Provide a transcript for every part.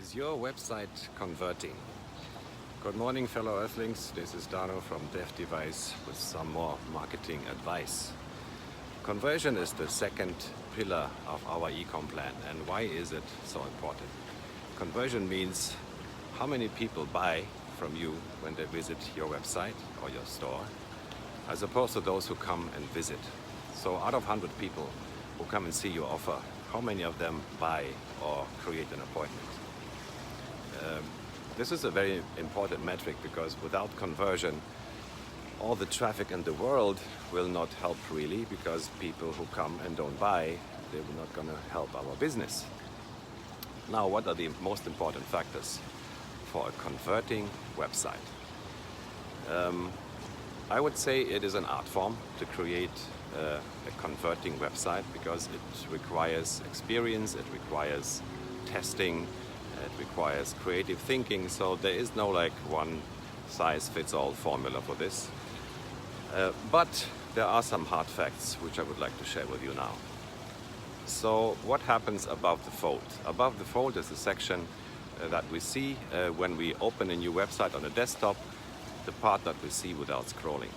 Is your website converting? Good morning, fellow Earthlings. This is Dano from DevDevice with some more marketing advice. Conversion is the second pillar of our e-com plan. And why is it so important? Conversion means how many people buy from you when they visit your website or your store, as opposed to those who come and visit. So out of 100 people who come and see your offer, how many of them buy or create an appointment? This is a very important metric because without conversion, all the traffic in the world will not help really, because people who come and don't buy, they're not going to help our business. Now, what are the most important factors for a converting website? I would say it is an art form to create a converting website, because it requires experience, it requires testing, it requires creative thinking. So there is no like one size fits all formula for this. But there are some hard facts which I would like to share with you now. So what happens above the fold? Above the fold is a section that we see when we open a new website on a desktop, the part that we see without scrolling.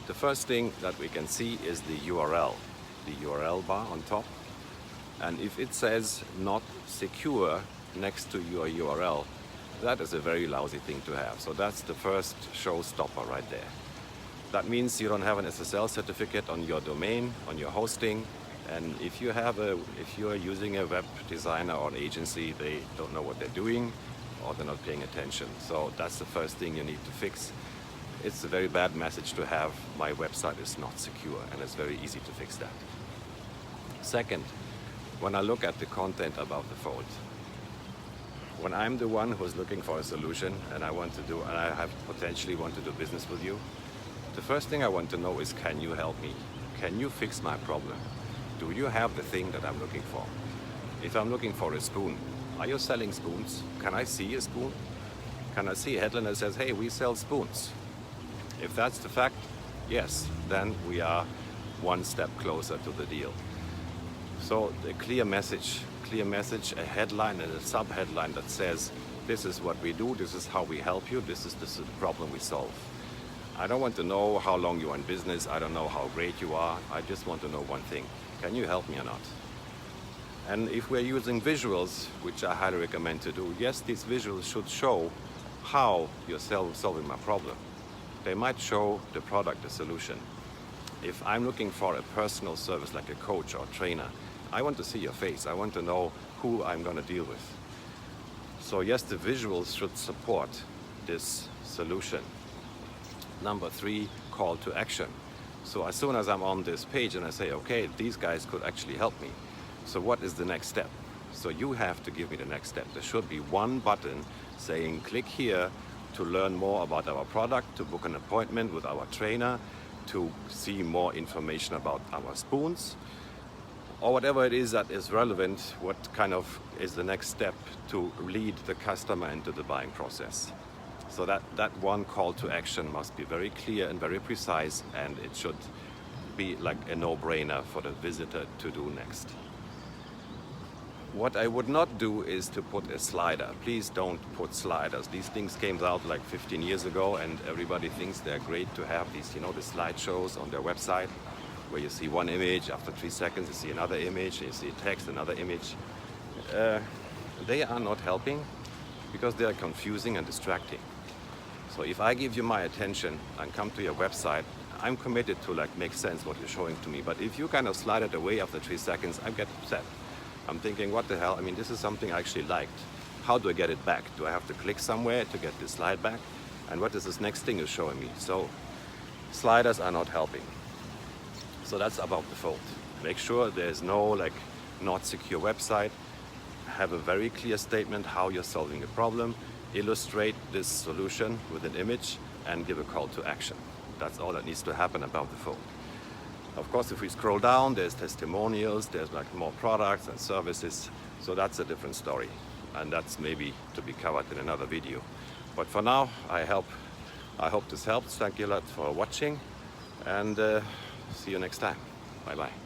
The first thing that we can see is the URL bar on top. And if it says not secure next to your URL, that is a very lousy thing to have. So that's the first showstopper right there. That means you don't have an SSL certificate on your domain, on your hosting. And if you're using a web designer or an agency, they don't know what they're doing or they're not paying attention. So that's the first thing you need to fix. It's a very bad message to have, my website is not secure, and it's very easy to fix that. Second, when I look at the content above the fold, when I'm the one who's looking for a solution and I potentially want to do business with you, the first thing I want to know is, can you help me? Can you fix my problem? Do you have the thing that I'm looking for? If I'm looking for a spoon, are you selling spoons? Can I see a spoon? Can I see a headline that says, hey, we sell spoons? If that's the fact, yes, then we are one step closer to the deal. So a clear message, a headline and a sub-headline that says, this is what we do, this is how we help you, this is the problem we solve. I don't want to know how long you're in business, I don't know how great you are, I just want to know one thing: can you help me or not? And if we're using visuals, which I highly recommend to do, yes, these visuals should show how you're solving my problem. They might show the product, the solution. If I'm looking for a personal service like a coach or trainer, I want to see your face. I want to know who I'm going to deal with. So yes, the visuals should support this solution. Number 3, call to action. So as soon as I'm on this page and I say, okay, these guys could actually help me. So what is the next step? So you have to give me the next step. There should be one button saying, click here to learn more about our product, to book an appointment with our trainer, to see more information about our spoons, or whatever it is that is relevant. What kind of is the next step to lead the customer into the buying process? So that one call to action must be very clear and very precise, and it should be like a no-brainer for the visitor to do next. What I would not do is to put a slider. Please don't put sliders. These things came out like 15 years ago, and everybody thinks they're great to have these, the slideshows on their website, where you see one image, after 3 seconds you see another image, you see text, another image. They are not helping because they are confusing and distracting. So if I give you my attention and come to your website, I'm committed to make sense what you're showing to me. But if you kind of slide it away after 3 seconds, I get upset. I'm thinking, what the hell? I mean, this is something I actually liked. How do I get it back? Do I have to click somewhere to get this slide back? And what is this next thing you're showing me? So sliders are not helping. So that's above the fold. Make sure there's no not secure website. Have a very clear statement how you're solving a problem. Illustrate this solution with an image and give a call to action. That's all that needs to happen above the fold. Of course, if we scroll down, there's testimonials, there's more products and services. So that's a different story. And that's maybe to be covered in another video. But for now, I hope this helps. Thank you a lot for watching, and see you next time. Bye-bye.